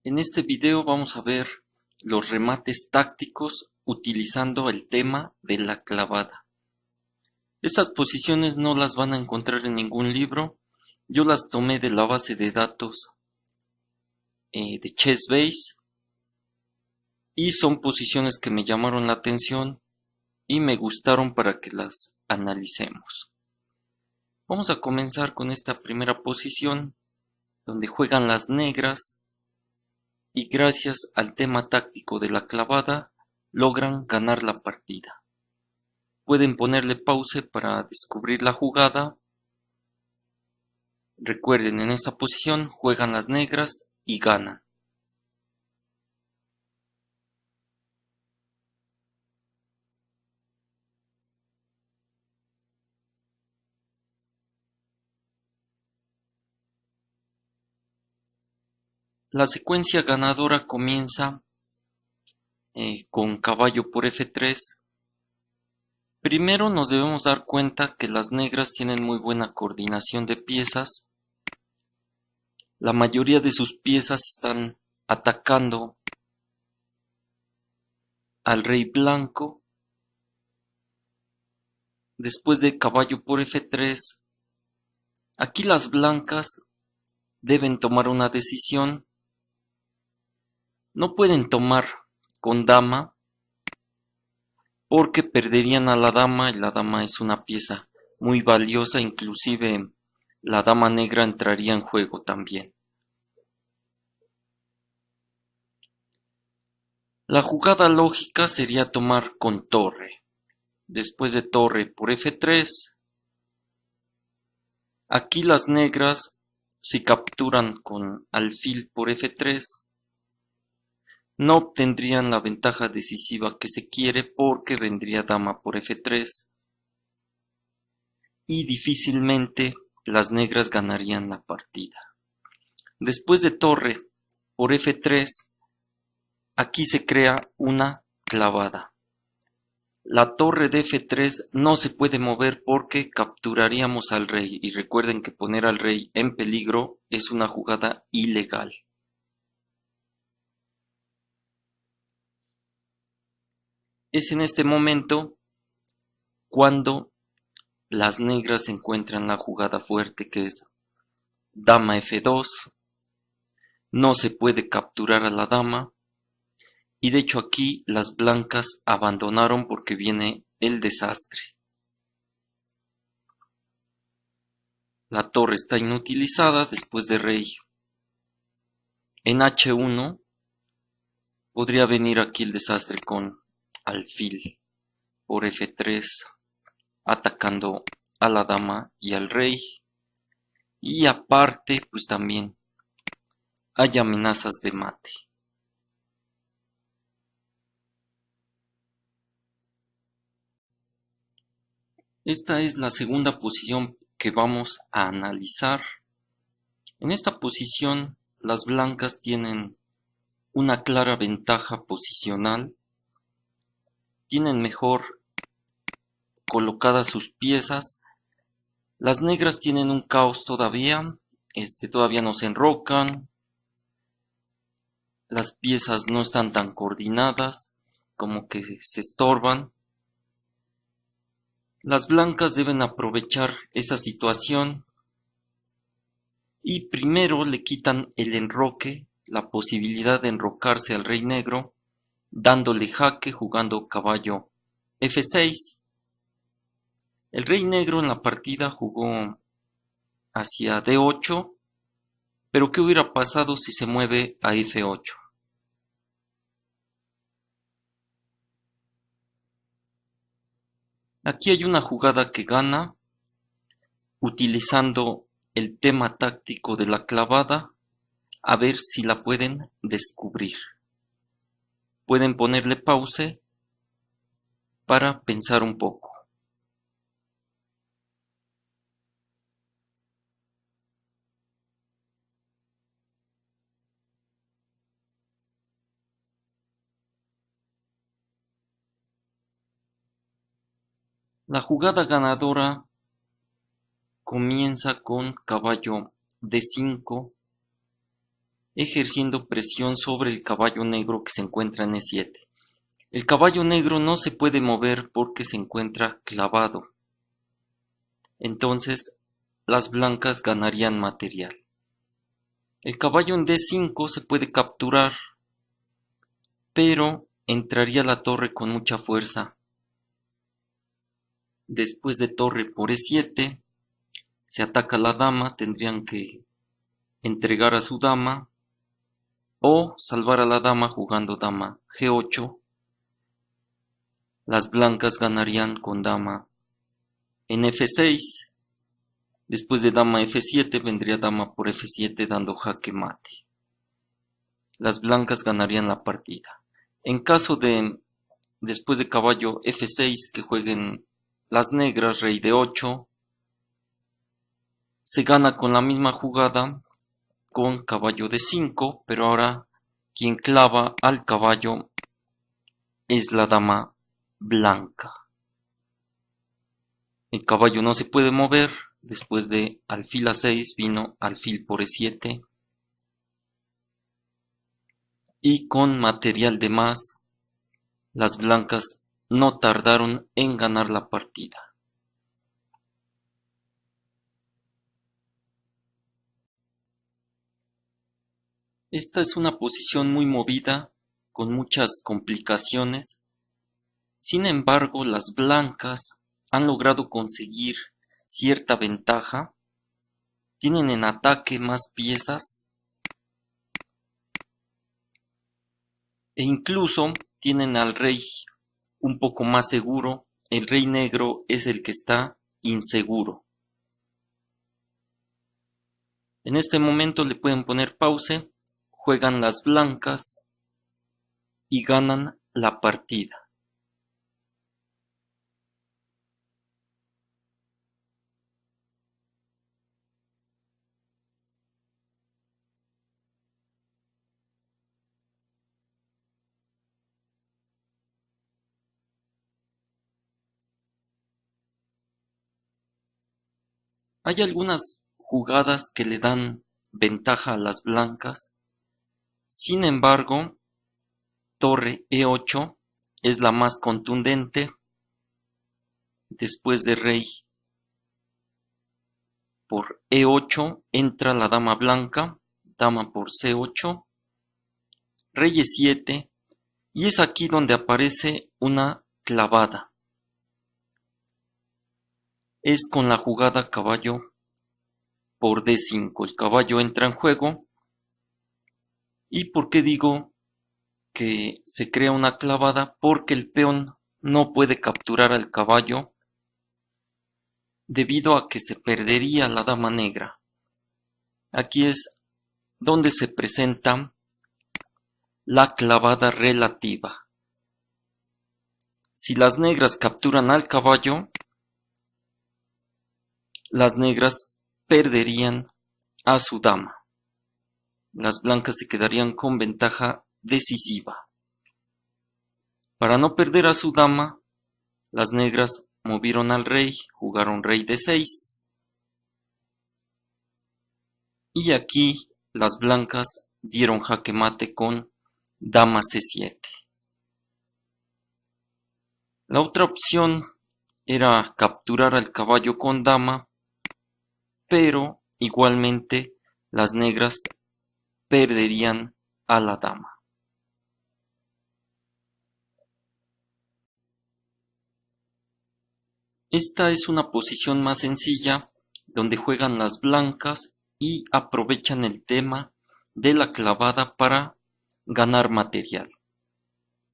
En este video vamos a ver los remates tácticos utilizando el tema de la clavada. Estas posiciones no las van a encontrar en ningún libro. Yo las tomé de la base de datos de Chessbase y son posiciones que me llamaron la atención y me gustaron para que las analicemos. Vamos a comenzar con esta primera posición donde juegan las negras y gracias al tema táctico de la clavada logran ganar la partida. Pueden ponerle pause para descubrir la jugada. Recuerden, en esta posición juegan las negras y ganan. La secuencia ganadora comienza con caballo por F3. Primero nos debemos dar cuenta que las negras tienen muy buena coordinación de piezas. La mayoría de sus piezas están atacando al rey blanco. Después de caballo por F3, aquí las blancas deben tomar una decisión. No pueden tomar con dama porque perderían a la dama y la dama es una pieza muy valiosa, inclusive la dama negra entraría en juego también. La jugada lógica sería tomar con torre. Después de torre por F3, aquí las negras, si capturan con alfil por F3, no obtendrían la ventaja decisiva que se quiere porque vendría dama por F3 y difícilmente las negras ganarían la partida. Después de torre por F3, aquí se crea una clavada. La torre de F3 no se puede mover porque capturaríamos al rey y recuerden que poner al rey en peligro es una jugada ilegal. Es en este momento cuando las negras encuentran la jugada fuerte que es dama F2, no se puede capturar a la dama y de hecho aquí las blancas abandonaron porque viene el desastre. La torre está inutilizada después de rey. En H1 podría venir aquí el desastre con alfil por F3 atacando a la dama y al rey. Y aparte pues también hay amenazas de mate. Esta es la segunda posición que vamos a analizar. En esta posición las blancas tienen una clara ventaja posicional, tienen mejor colocadas sus piezas. Las negras tienen un caos todavía, todavía no se enrocan, las piezas no están tan coordinadas, como que se estorban. Las blancas deben aprovechar esa situación y primero le quitan el enroque, la posibilidad de enrocarse al rey negro, dándole jaque jugando caballo F6. El rey negro en la partida jugó hacia D8, pero ¿qué hubiera pasado si se mueve a F8? Aquí hay una jugada que gana utilizando el tema táctico de la clavada, a ver si la pueden descubrir. Pueden ponerle pause para pensar un poco. La jugada ganadora comienza con caballo D5 ejerciendo presión sobre el caballo negro que se encuentra en E7. El caballo negro no se puede mover porque se encuentra clavado. Entonces, las blancas ganarían material. El caballo en D5 se puede capturar, pero entraría la torre con mucha fuerza. Después de torre por E7, se ataca la dama, tendrían que entregar a su dama o salvar a la dama jugando dama G8. Las blancas ganarían con dama en F6. Después de dama F7 vendría dama por F7 dando jaque mate. Las blancas ganarían la partida. En caso de después de caballo F6 que jueguen las negras rey D8, se gana con la misma jugada con caballo D5, pero ahora quien clava al caballo es la dama blanca. El caballo no se puede mover. Después de alfil A6 vino alfil por E7. Y con material de más, las blancas no tardaron en ganar la partida. Esta es una posición muy movida, con muchas complicaciones. Sin embargo, las blancas han logrado conseguir cierta ventaja. Tienen en ataque más piezas e incluso tienen al rey un poco más seguro. El rey negro es el que está inseguro. En este momento le pueden poner pause, juegan las blancas y ganan la partida. Hay algunas jugadas que le dan ventaja a las blancas. Sin embargo, torre E8 es la más contundente. Después de rey por E8 entra la dama blanca, dama por C8, rey E7, y es aquí donde aparece una clavada. Es con la jugada caballo por D5. El caballo entra en juego. ¿Y por qué digo que se crea una clavada? Porque el peón no puede capturar al caballo debido a que se perdería la dama negra. Aquí es donde se presenta la clavada relativa. Si las negras capturan al caballo, las negras perderían a su dama. Las blancas se quedarían con ventaja decisiva. Para no perder a su dama, las negras movieron al rey, jugaron rey D6. Y aquí las blancas dieron jaque mate con dama C7. La otra opción era capturar al caballo con dama, pero igualmente las negras perderían a la dama. Esta es una posición más sencilla, donde juegan las blancas y aprovechan el tema de la clavada para ganar material.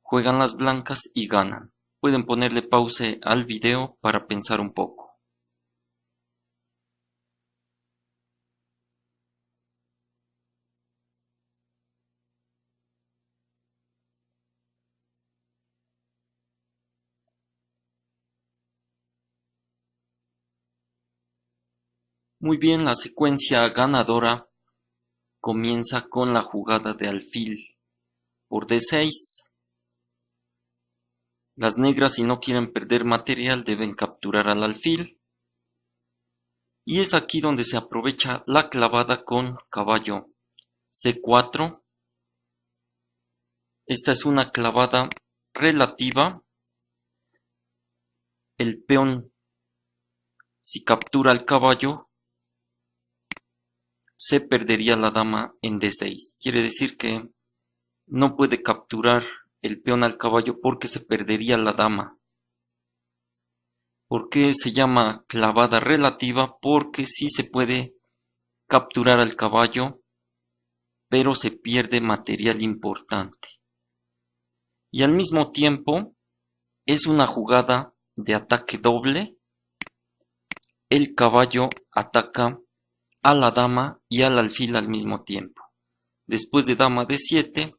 Juegan las blancas y ganan. Pueden ponerle pause al video para pensar un poco. Muy bien, la secuencia ganadora comienza con la jugada de alfil por D6. Las negras, si no quieren perder material, deben capturar al alfil. Y es aquí donde se aprovecha la clavada con caballo C4. Esta es una clavada relativa. El peón, si captura al caballo, se perdería la dama en D6. Quiere decir que no puede capturar el peón al caballo porque se perdería la dama. ¿Por qué se llama clavada relativa? Porque sí se puede capturar al caballo, pero se pierde material importante. Y al mismo tiempo es una jugada de ataque doble. El caballo ataca a la dama y al alfil al mismo tiempo. Después de dama D7,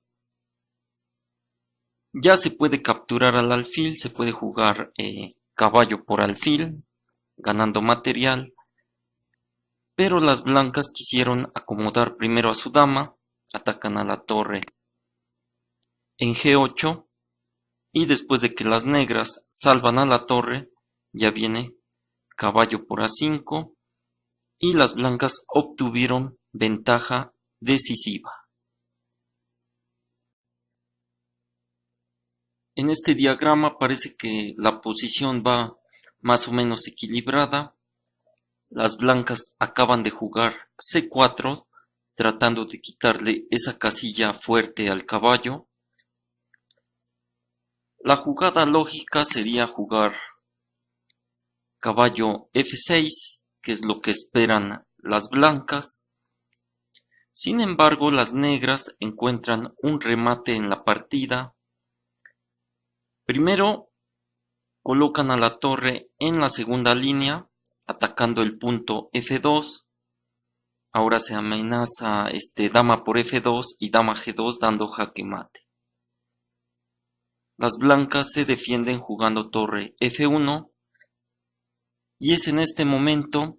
ya se puede capturar al alfil, se puede jugar caballo por alfil, ganando material, pero las blancas quisieron acomodar primero a su dama, atacan a la torre en G8, y después de que las negras salvan a la torre, ya viene caballo por A5, y las blancas obtuvieron ventaja decisiva. En este diagrama parece que la posición va más o menos equilibrada. Las blancas acaban de jugar C4, tratando de quitarle esa casilla fuerte al caballo. La jugada lógica sería jugar caballo F6, que es lo que esperan las blancas. Sin embargo, las negras encuentran un remate en la partida. Primero, colocan a la torre en la segunda línea, atacando el punto F2. Ahora se amenaza dama por F2 y dama G2 dando jaque mate. Las blancas se defienden jugando torre F1 y es en este momento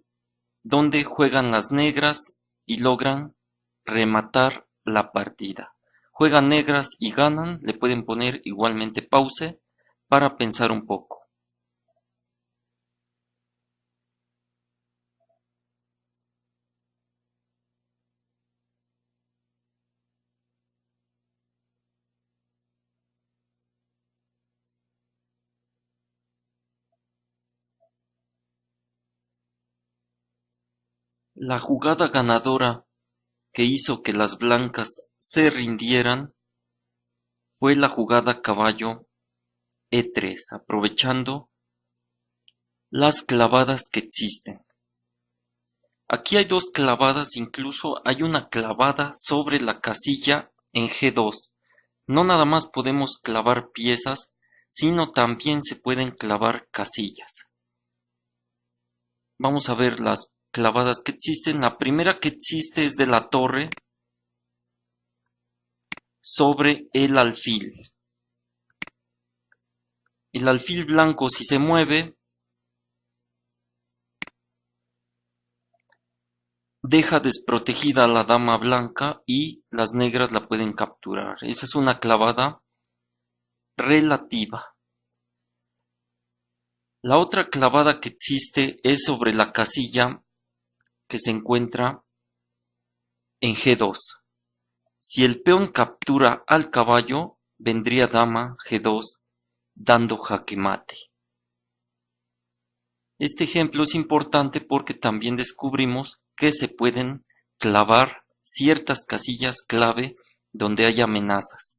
donde juegan las negras y logran rematar la partida. Juegan negras y ganan, le pueden poner igualmente pause para pensar un poco. La jugada ganadora que hizo que las blancas se rindieran fue la jugada caballo E3, aprovechando las clavadas que existen. Aquí hay dos clavadas, incluso hay una clavada sobre la casilla en G2. No nada más podemos clavar piezas, sino también se pueden clavar casillas. Vamos a ver las clavadas que existen. La primera que existe es de la torre sobre el alfil. El alfil blanco, si se mueve, deja desprotegida a la dama blanca y las negras la pueden capturar. Esa es una clavada relativa. La otra clavada que existe es sobre la casilla que se encuentra en G2. Si el peón captura al caballo, vendría dama G2 dando jaque mate. Este ejemplo es importante porque también descubrimos que se pueden clavar ciertas casillas clave donde hay amenazas.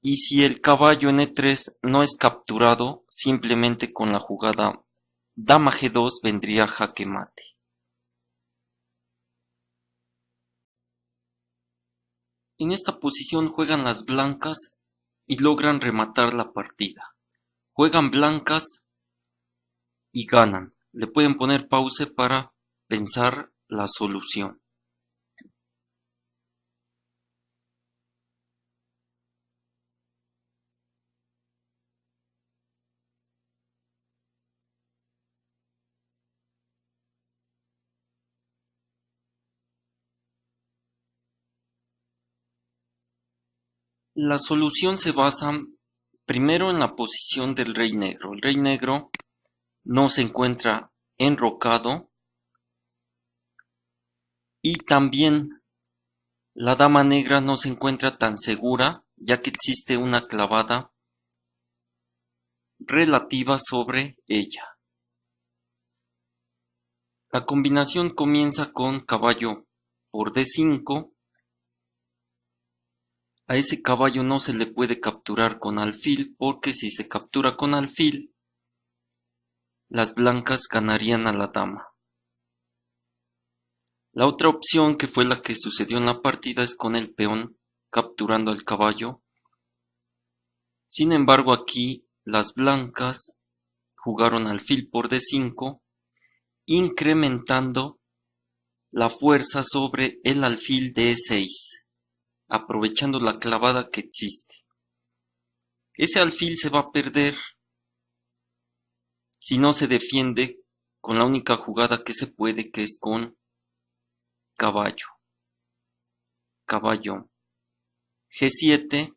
Y si el caballo en E3 no es capturado, simplemente con la jugada dama G2 vendría jaque mate. En esta posición juegan las blancas y logran rematar la partida. Juegan blancas y ganan. Le pueden poner pause para pensar la solución. La solución se basa primero en la posición del rey negro. El rey negro no se encuentra enrocado y también La dama negra no se encuentra tan segura, ya que existe una clavada relativa sobre ella. La combinación comienza con caballo por D5. A ese caballo no se le puede capturar con alfil, porque si se captura con alfil, las blancas ganarían a la dama. La otra opción, que fue la que sucedió en la partida, es con el peón capturando al caballo. Sin embargo, aquí las blancas jugaron alfil por D5, incrementando la fuerza sobre el alfil de E6, aprovechando la clavada que existe. Ese alfil se va a perder si no se defiende con la única jugada que se puede, que es con caballo. Caballo G7,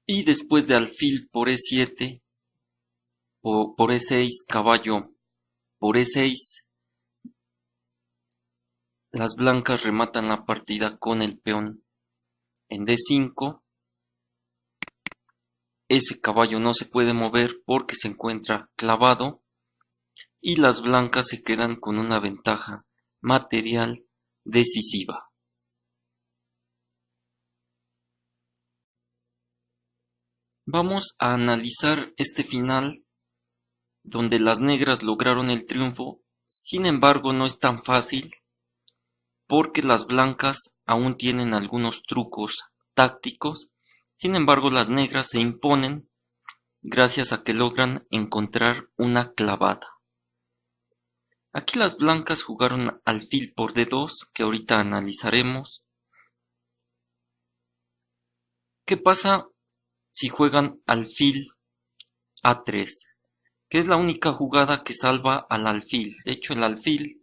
y después de alfil por E7, por E6, caballo por E6, las blancas rematan la partida con el peón en D5. Ese caballo no se puede mover porque se encuentra clavado, y las blancas se quedan con una ventaja material decisiva. Vamos a analizar este final donde las negras lograron el triunfo. Sin embargo, no es tan fácil, porque las blancas aún tienen algunos trucos tácticos. Sin embargo, las negras se imponen gracias a que logran encontrar una clavada. Aquí las blancas jugaron alfil por D2, que ahorita analizaremos. ¿Qué pasa si juegan alfil A3? Que es la única jugada que salva al alfil. De hecho, el alfil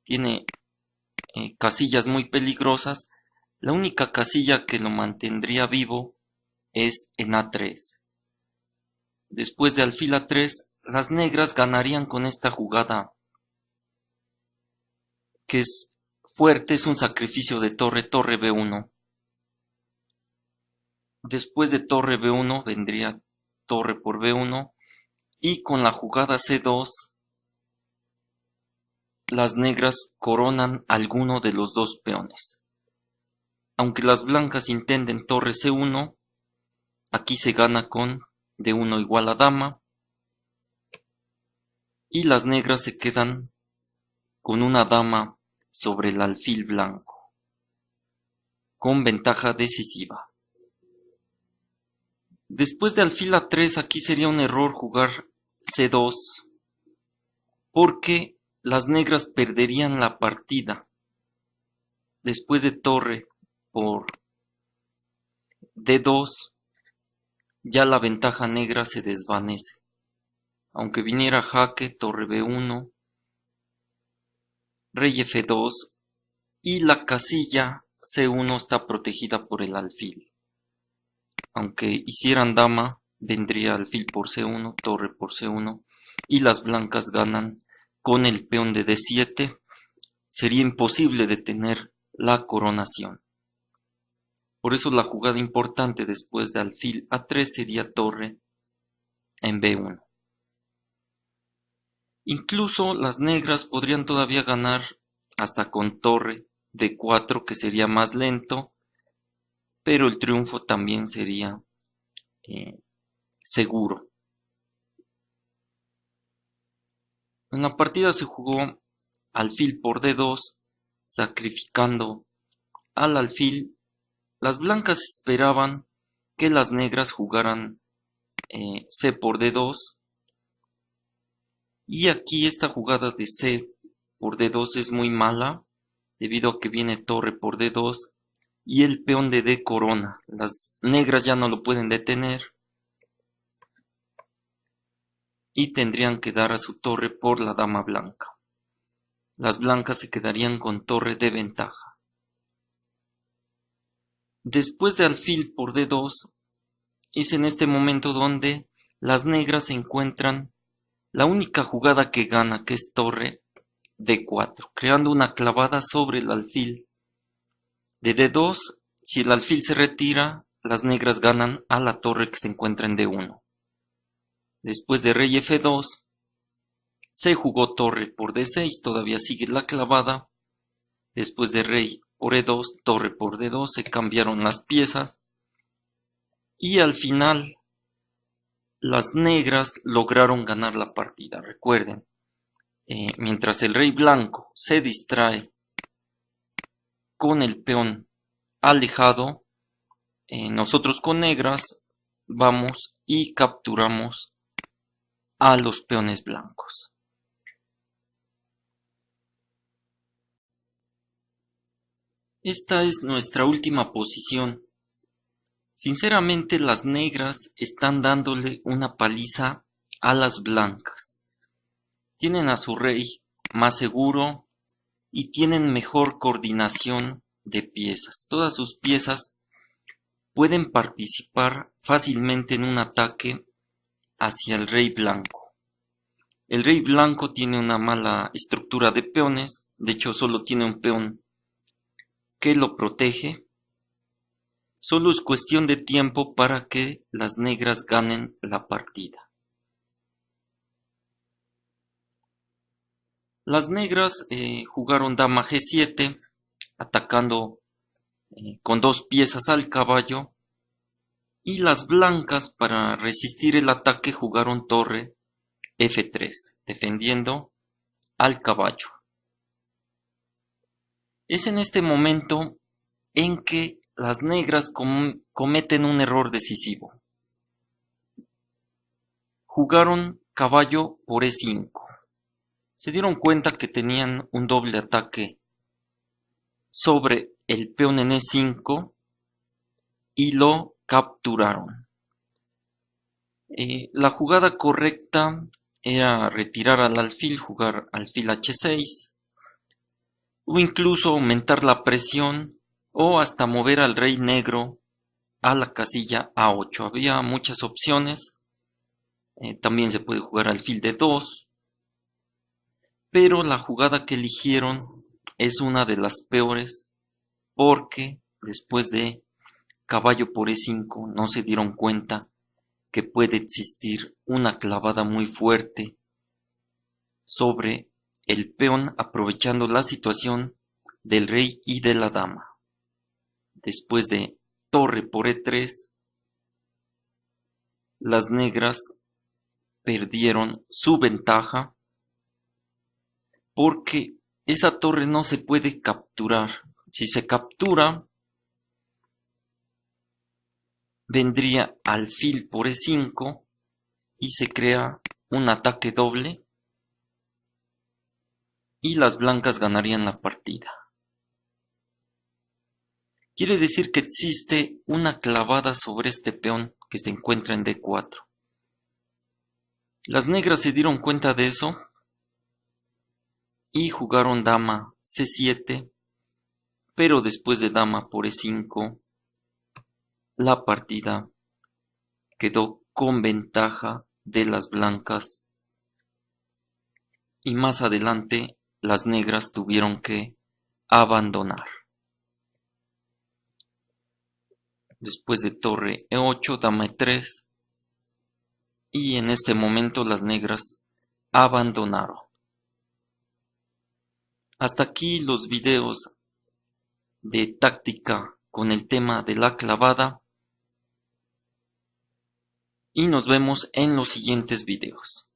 tiene casillas muy peligrosas. La única casilla que lo mantendría vivo es en A3. Después de alfil A3, las negras ganarían con esta jugada, que es fuerte, es un sacrificio de torre, torre B1. Después de torre B1 vendría torre por B1, y con la jugada C2, las negras coronan alguno de los dos peones. Aunque las blancas intenten torre C1, aquí se gana con D1 igual a dama, y las negras se quedan con una dama sobre el alfil blanco, con ventaja decisiva. Después de alfil A3, aquí sería un error jugar C2, porque las negras perderían la partida. Después de torre por D2, ya la ventaja negra se desvanece. Aunque viniera jaque, torre B1, rey F2, y la casilla C1 está protegida por el alfil. Aunque hicieran dama, vendría alfil por C1, torre por C1, y las blancas ganan con el peón de D7. Sería imposible detener la coronación. Por eso la jugada importante después de alfil A3 sería torre en B1. Incluso las negras podrían todavía ganar hasta con torre D4, que sería más lento, pero el triunfo también sería seguro. En la partida se jugó alfil por D2, sacrificando al alfil. Las blancas esperaban que las negras jugaran C por D2, y aquí esta jugada de C por D2 es muy mala, debido a que viene torre por D2 y el peón de D corona. Las negras ya no lo pueden detener y tendrían que dar a su torre por la dama blanca. Las blancas se quedarían con torre de ventaja. Después de alfil por D2, es en este momento donde las negras encuentran la única jugada que gana, que es torre D4, creando una clavada sobre el alfil de D2. Si el alfil se retira, las negras ganan a la torre que se encuentra en D1. Después de rey F2, se jugó torre por D6, todavía sigue la clavada. Después de rey por E2, torre por D2, se cambiaron las piezas. Y al final, las negras lograron ganar la partida. Recuerden, mientras el rey blanco se distrae con el peón alejado, nosotros con negras vamos y capturamos a los peones blancos. Esta es nuestra última posición. Sinceramente, las negras están dándole una paliza a las blancas. Tienen a su rey más seguro y tienen mejor coordinación de piezas. Todas sus piezas pueden participar fácilmente en un ataque hacia el rey blanco. El rey blanco tiene una mala estructura de peones, de hecho solo tiene un peón que lo protege. Solo es cuestión de tiempo para que las negras ganen la partida. Las negras jugaron dama G7, atacando con 2 piezas al caballo, y las blancas, para resistir el ataque, jugaron torre F3, defendiendo al caballo. Es en este momento en que las negras cometen un error decisivo. Jugaron caballo por E5. Se dieron cuenta que tenían un doble ataque sobre el peón en E5 y lo capturaron. La jugada correcta era retirar al alfil, jugar alfil H6, o incluso aumentar la presión, o hasta mover al rey negro a la casilla A8. Había muchas opciones. También se puede jugar alfil D2, pero la jugada que eligieron es una de las peores, porque después de caballo por E5 no se dieron cuenta que puede existir una clavada muy fuerte sobre el peón, aprovechando la situación del rey y de la dama. Después de torre por E3, las negras perdieron su ventaja porque esa torre no se puede capturar. Si se captura, vendría alfil por E5 y se crea un ataque doble y las blancas ganarían la partida. Quiere decir que existe una clavada sobre este peón que se encuentra en D4. Las negras se dieron cuenta de eso y jugaron dama C7, pero después de dama por E5, la partida quedó con ventaja de las blancas y más adelante las negras tuvieron que abandonar. Después de torre E8, dama E3, y en este momento las negras abandonaron. Hasta aquí los videos de táctica con el tema de la clavada y nos vemos en los siguientes videos.